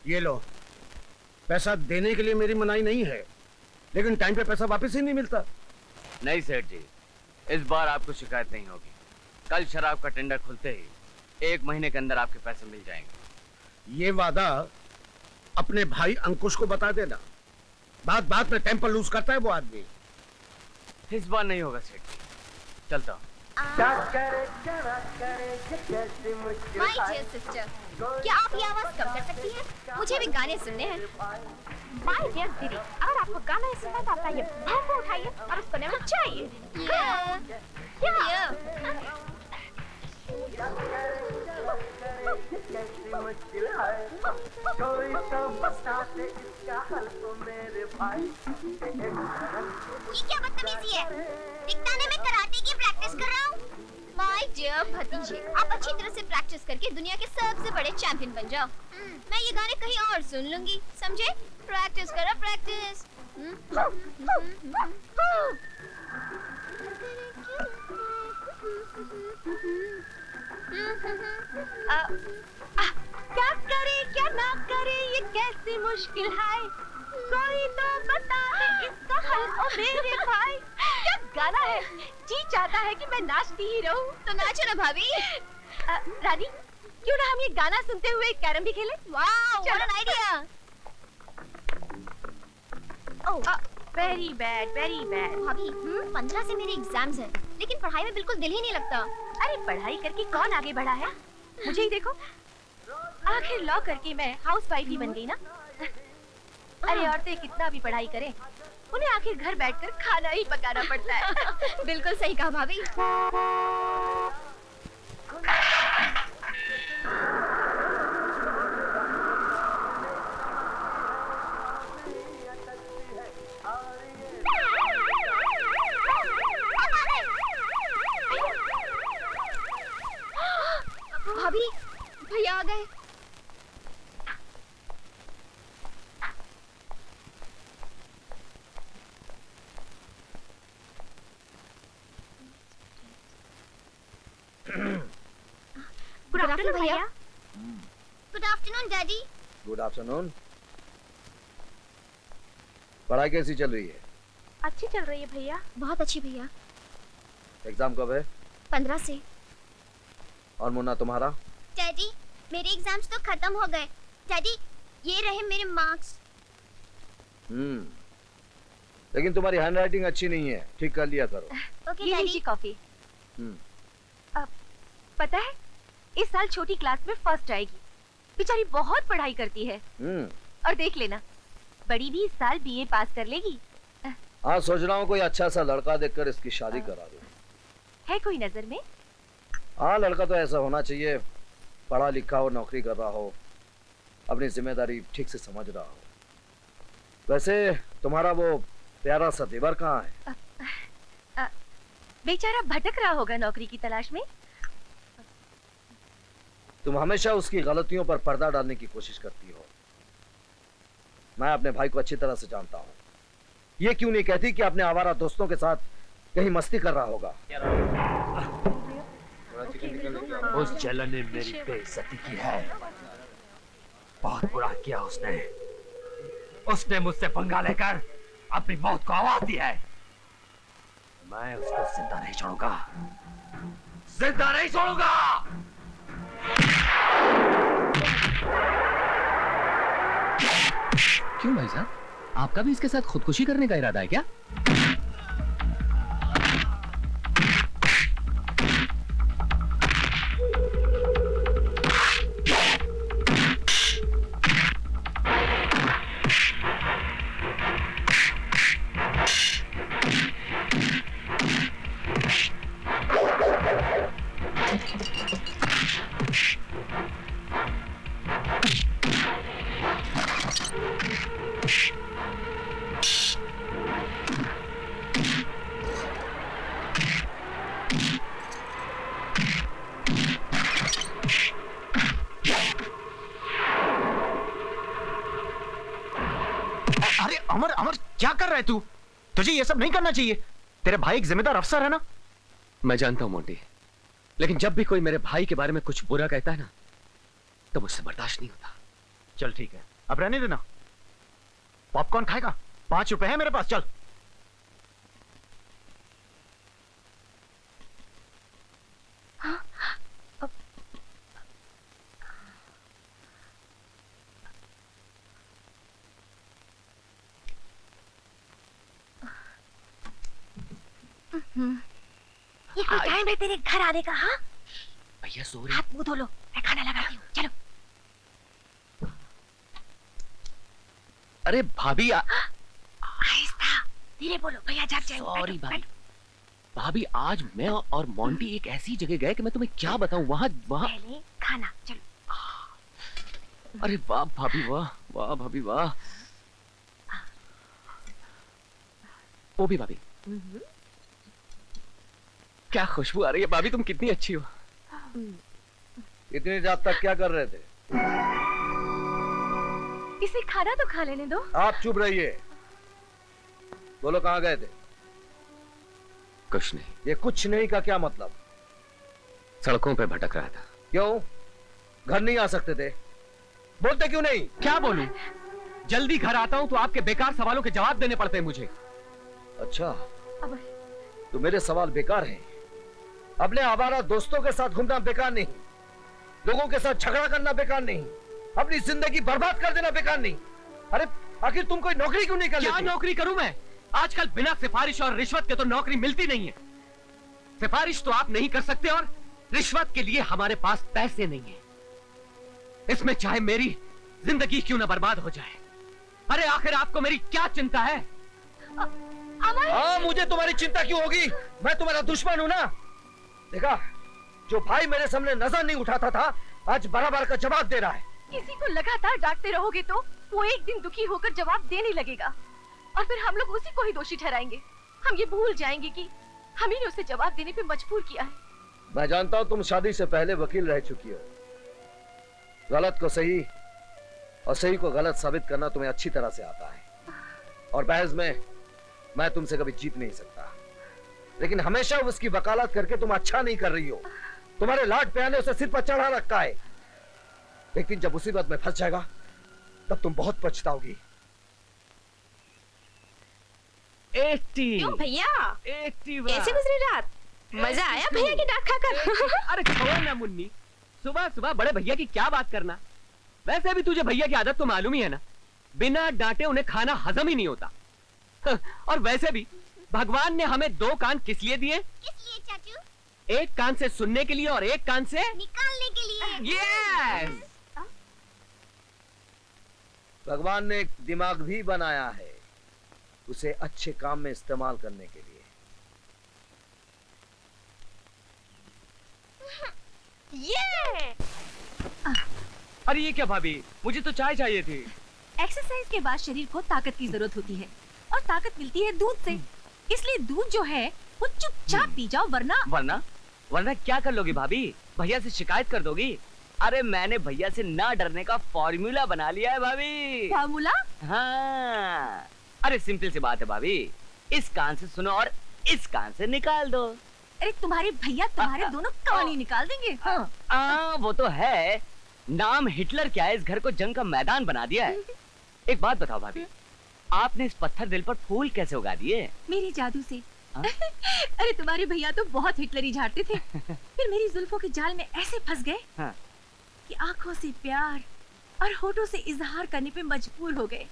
ये लो, पैसा देने के लिए मेरी मनाही नहीं है, लेकिन टाइम पे पैसा वापस ही नहीं मिलता। नहीं सेठ जी, इस बार आपको शिकायत नहीं होगी। कल शराब का टेंडर खुलते ही 1 महीने के अंदर आपके पैसे मिल जाएंगे। ये वादा अपने भाई अंकुश को बता देना। बात बात में टेम्पर लूज करता है वो आदमी। इस बार नहीं होगा सेठ जी, चलता हूँ। My dear sister, क्या आप ये आवाज कम कर सकती हैं? मुझे भी गाने सुनने हैं। My dear दीदी, अगर आपको गाना सुनना तो अपना ये भौंकू उठाइए और उसको नचाइए। ये क्या बदतमीजी है? दिखता नहीं मैं कराटे की प्रैक्टिस कर रहा हूँ। माय डियर भतीजे, आप अच्छी तरह से प्रैक्टिस करके दुनिया के सबसे बड़े चैंपियन बन जाओ। मैं ये गाने कहीं और सुन लूंगी, समझे? प्रैक्टिस करो प्रैक्टिस। क्या करे क्या ना करे ये कैसी मुश्किल है, कोई तो बता दे इसका हल ओ मेरे भाई। क्या गाना है, जी चाहता है कि मैं नाचती ही रहूं। तो नाचो ना भाभी। रानी, क्यों ना हम ये गाना सुनते हुए कैरम भी खेलें? Wow, what an idea. Very bad very bad. भाभी, 15 से मेरे एग्जाम्स हैं, लेकिन पढ़ाई में बिल्कुल दिल ही नहीं लगता। अरे पढ़ाई करके कौन आगे बढ़ा है? मुझे ही देखो, आखिर लॉ करके मैं हाउसवाइफ ही बन गई ना। अरे औरतें कितना भी पढ़ाई करें, उन्हें आखिर घर बैठकर खाना ही पकाना पड़ता है। बिल्कुल सही कहा भाभी। भाभी, भैया आ गए। गुड आफ्टरनून भैया। Good afternoon daddy. Good afternoon. पढ़ाई कैसी चल रही है? अच्छी चल रही है भैया। बहुत अच्छी भैया। एग्जाम कब है? 15 से। और मुन्ना तुम्हारा? डैडी, मेरे एग्जाम्स तो खत्म हो गए। डैडी, ये रहे मेरे मार्क्स। लेकिन तुम्हारी हैंडराइटिंग अच्छी नहीं है, ठीक कर लिया करो। ओके ये डैडी। लीजिए कॉफी। पता है, इस साल छोटी क्लास में फर्स्ट आएगी। बेचारी बहुत पढ़ाई करती है। और देख लेना, बड़ी भी इस साल बीए पास कर लेगी। हाँ, सोच रहा हूँ कोई अच्छा सा लड़का देखकर इसकी शादी करा दूं। है कोई नजर में? हाँ, लड़का तो ऐसा होना चाहिए, पढ़ा लिखा हो, नौकरी कर रहा हो, अपनी जिम्मेदारी ठीक से समझ रहा हो। वैसे तुम्हारा वो प्यारा सा देवर कहाँ है? बेचारा भटक रहा होगा नौकरी की तलाश में। तुम हमेशा उसकी गलतियों पर पर्दा डालने की कोशिश करती हो। मैं अपने भाई को अच्छी तरह से जानता हूँ। ये क्यों नहीं कहती कि अपने आवारा दोस्तों के साथ कहीं मस्ती कर रहा होगा? उस जलन ने मेरी बेइज्जती की है। बहुत बुरा किया उसने। उसने मुझसे पंगा लेकर अपनी मौत को आवाज दी है। मैं उसको जिंदा नहीं छोड़ूंगा, जिंदा नहीं छोड़ूंगा। क्यों भाई साहब, आपका भी इसके साथ खुदकुशी करने का इरादा है क्या? अमर, अमर क्या कर रहा है तू? तुझे ये सब नहीं करना चाहिए। तेरे भाई एक जिम्मेदार अफसर है ना। मैं जानता हूं मोंटी, लेकिन जब भी कोई मेरे भाई के बारे में कुछ बुरा कहता है ना, तो मुझसे बर्दाश्त नहीं होता। चल ठीक है, अब रहने देना। पॉपकॉर्न खाएगा? 5 रुपए है मेरे पास, चल। ये कोई टाइम है तेरे घर आने का? हाँ, भैया सो रहे। हाथ मुंह धो लो, मैं खाना लगाती हूँ। चलो। अरे भाभी आहिस्ता, धीरे बोलो, भैया जाग जाएंगे। सॉरी बैठो, भाभी। बैठो। भाभी आज मैं और मोंटी एक ऐसी जगह गए कि मैं तुम्हें क्या बताऊं। वहाँ पहले खाना, चलो। अरे वाह भाभी वाह, वाह भाभी वाह। वो भी भाभी, क्या खुशबू आ रही है। भाभी तुम कितनी अच्छी हो। इतनी रात तक क्या कर रहे थे? इसे खाना तो खा लेने दो। आप चुप रहिए। बोलो कहाँ गए थे? कुछ नहीं, ये कुछ नहीं का क्या मतलब? सड़कों पे भटक रहा था। क्यों? घर नहीं आ सकते थे? बोलते क्यों नहीं? क्या बोलूं? जल्दी घर आता हूं तो आपके बेकार सवालों के जवाब देने पड़ते हैं मुझे। अच्छा, अब तो मेरे सवाल बेकार हैं। अपने आवारा दोस्तों के साथ घूमना बेकार नहीं, लोगों के साथ झगड़ा करना बेकार नहीं, अपनी जिंदगी बर्बाद कर देना बेकार नहीं। अरे आखिर तुम कोई नौकरी क्यों नहीं कर लेते? क्या नौकरी करूं मैं? आजकल बिना सिफारिश और रिश्वत के तो नौकरी मिलती नहीं है। सिफारिश तो आप नहीं कर सकते और रिश्वत के लिए हमारे पास पैसे नहीं है। इसमें चाहे मेरी जिंदगी क्यों ना बर्बाद हो जाए। अरे आखिर आपको मेरी क्या चिंता है? हाँ, मुझे तुम्हारी चिंता क्यों होगी? मैं तुम्हारा दुश्मन हूं ना। देखा, जो भाई मेरे सामने नजर नहीं उठाता था, आज बराबर का जवाब दे रहा है। किसी को लगातार डांटते रहोगे तो वो एक दिन दुखी होकर जवाब देने लगेगा और फिर हम लोग उसी को ही दोषी ठहराएंगे। हम ये भूल जाएंगे कि हम ही ने उसे जवाब देने पे मजबूर किया है। मैं जानता हूं तुम शादी से पहले वकील रह चुकी हो। गलत को सही और सही को गलत साबित करना तुम्हें अच्छी तरह से आता है और बहस में मैं तुमसे कभी जीत नहीं सकता। लेकिन हमेशा उसकी वकालत करके तुम अच्छा नहीं कर रही हो। तुम्हारे लाड प्यार ने उसे सिर पर चढ़ा रखा है। लेकिन जब मुसीबत में फंस जाएगा तब तुम बहुत पछताओगी। 80 क्यों भैया? 80 कैसे गुजरी रात? मजा आया भैया की डाक खाकर? अरे छोड़ ना मुन्नी, सुबह सुबह बड़े भैया की क्या बात करना। वैसे भी तुझे भैया की आदत तो मालूम ही है ना, बिना डांटे उन्हें खाना हजम ही नहीं होता। और वैसे भी भगवान ने हमें 2 कान किस लिए दिए? किस लिए चाचू? एक कान से सुनने के लिए और एक कान से निकालने के लिए। यस। भगवान ने एक दिमाग भी बनाया है, उसे अच्छे काम में इस्तेमाल करने के लिए। ये अरे ये क्या भाभी, मुझे तो चाय चाहिए थी। एक्सरसाइज के बाद शरीर को ताकत की जरूरत होती है और ताकत मिलती है दूध से। इसलिए दूध जो है वो चुपचाप पी जाओ, वरना क्या कर लोगी भाभी? भैया से शिकायत कर दोगी? अरे मैंने भैया से ना डरने का फॉर्मूला बना लिया है भाभी। फार्मूला? हाँ, अरे सिंपल सी बात है भाभी, इस कान से सुनो और इस कान से निकाल दो। अरे तुम्हारे भैया तुम्हारे दोनों कान ही निकाल देंगे। हाँ। वो तो है। नाम हिटलर क्या है, इस घर को जंग का मैदान बना दिया है। एक बात बताओ भाभी, आपने इस पत्थर दिल पर फूल कैसे उगा दिए? मेरे जादू से। अरे तुम्हारे भैया तो बहुत हिटलरी झाड़ते थे, फिर मेरी जुल्फों के जाल में ऐसे फंस गए हाँ। कि आंखों से प्यार और होठों से इजहार करने पे मजबूर हो गए।